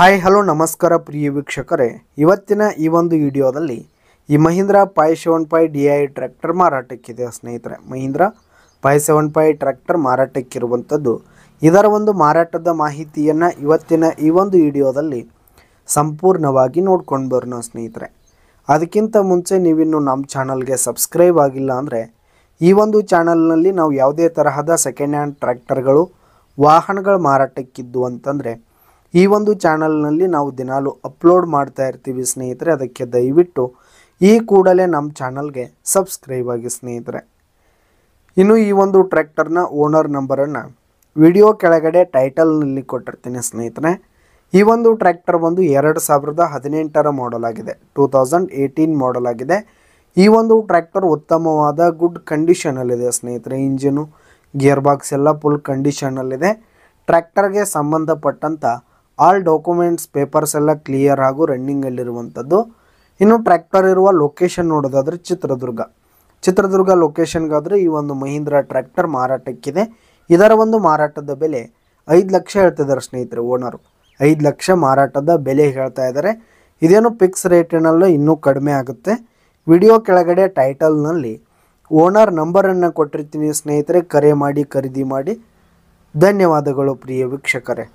Hi hello ನಮಸ್ಕಾರ ಪ್ರಿಯ ವೀಕ್ಷಕರೇ, ಇವತ್ತಿನ ಈ ಒಂದು ವಿಡಿಯೋದಲ್ಲಿ ಈ ಮಹೀಂದ್ರಾ ಪೈ 75 DI ಟ್ರ್ಯಾಕ್ಟರ್ ಮಾರಾಟಕ್ಕಿದೆ ಸ್ನೇಹಿತರೆ. ಮಹೀಂದ್ರಾ ಪೈ 75 ಟ್ರ್ಯಾಕ್ಟರ್ ಮಾರಾಟಕ್ಕಿರುವಂಥದ್ದು. ಇದರ ಒಂದು ಮಾರಾಟದ ಮಾಹಿತಿಯನ್ನು ಇವತ್ತಿನ ಈ ಒಂದು ವಿಡಿಯೋದಲ್ಲಿ ಸಂಪೂರ್ಣವಾಗಿ ನೋಡ್ಕೊಂಡು ಬರೋಣ ಸ್ನೇಹಿತರೆ. ಅದಕ್ಕಿಂತ ಮುಂಚೆ ನೀವಿನ್ನು ನಮ್ಮ ಚಾನಲ್ಗೆ ಸಬ್ಸ್ಕ್ರೈಬ್ ಆಗಿಲ್ಲ ಅಂದರೆ ಈ ಒಂದು ಚಾನಲ್ನಲ್ಲಿ ನಾವು ಯಾವುದೇ ತರಹದ ಸೆಕೆಂಡ್ ಹ್ಯಾಂಡ್ ಟ್ರ್ಯಾಕ್ಟರ್ಗಳು ವಾಹನಗಳ ಮಾರಾಟಕ್ಕಿದ್ದು ಅಂತಂದರೆ ಈ ಒಂದು ಚಾನಲ್ನಲ್ಲಿ ನಾವು ದಿನಾಲು ಅಪ್ಲೋಡ್ ಮಾಡ್ತಾ ಇರ್ತೀವಿ ಸ್ನೇಹಿತರೆ. ಅದಕ್ಕೆ ದಯವಿಟ್ಟು ಈ ಕೂಡಲೇ ನಮ್ಮ ಚಾನಲ್ಗೆ ಸಬ್ಸ್ಕ್ರೈಬ್ ಆಗಿ ಸ್ನೇಹಿತರೆ. ಇನ್ನು ಈ ಒಂದು ಟ್ರ್ಯಾಕ್ಟರ್ನ ಓನರ್ ನಂಬರನ್ನು ವಿಡಿಯೋ ಕೆಳಗಡೆ ಟೈಟಲ್ನಲ್ಲಿ ಕೊಟ್ಟಿರ್ತೀನಿ ಸ್ನೇಹಿತರೆ. ಈ ಒಂದು ಟ್ರ್ಯಾಕ್ಟರ್ ಬಂದು 2018 ಮಾಡೆಲ್ ಆಗಿದೆ, 2018 ಮಾಡೆಲ್ ಆಗಿದೆ. ಈ ಒಂದು ಟ್ರ್ಯಾಕ್ಟರ್ ಉತ್ತಮವಾದ ಗುಡ್ ಕಂಡೀಷನಲ್ಲಿದೆ ಸ್ನೇಹಿತರೆ. ಇಂಜಿನು, ಗೇರ್ ಬಾಕ್ಸ್ ಎಲ್ಲ ಫುಲ್ ಕಂಡೀಷನಲ್ಲಿದೆ. ಟ್ರ್ಯಾಕ್ಟರ್ಗೆ ಸಂಬಂಧಪಟ್ಟಂಥ ಆಲ್ ಡಾಕ್ಯುಮೆಂಟ್ಸ್ ಪೇಪರ್ಸ್ ಎಲ್ಲ ಕ್ಲಿಯರ್ ಹಾಗೂ ರನ್ನಿಂಗಲ್ಲಿರುವಂಥದ್ದು. ಇನ್ನು ಟ್ರ್ಯಾಕ್ಟರ್ ಇರುವ ಲೊಕೇಶನ್ ನೋಡೋದಾದರೆ ಚಿತ್ರದುರ್ಗ ಲೊಕೇಶನ್ಗಾದರೆ ಈ ಒಂದು ಮಹೀಂದ್ರಾ ಟ್ರ್ಯಾಕ್ಟರ್ ಮಾರಾಟಕ್ಕಿದೆ. ಇದರ ಒಂದು ಮಾರಾಟದ ಬೆಲೆ 5 ಲಕ್ಷ ಹೇಳ್ತಿದ್ದಾರೆ ಸ್ನೇಹಿತರೆ. ಓನರು 5 ಲಕ್ಷ ಮಾರಾಟದ ಬೆಲೆ ಹೇಳ್ತಾ ಇದ್ದಾರೆ. ಇದೇನು ಫಿಕ್ಸ್ ರೇಟಿನಲ್ಲೂ ಇನ್ನೂ ಕಡಿಮೆ ಆಗುತ್ತೆ. ವಿಡಿಯೋ ಕೆಳಗಡೆ ಟೈಟಲ್ನಲ್ಲಿ ಓನರ್ ನಂಬರನ್ನು ಕೊಟ್ಟಿರ್ತೀನಿ ಸ್ನೇಹಿತರೆ. ಕರೆ ಮಾಡಿ ಖರೀದಿ ಮಾಡಿ. ಧನ್ಯವಾದಗಳು ಪ್ರಿಯ ವೀಕ್ಷಕರೇ.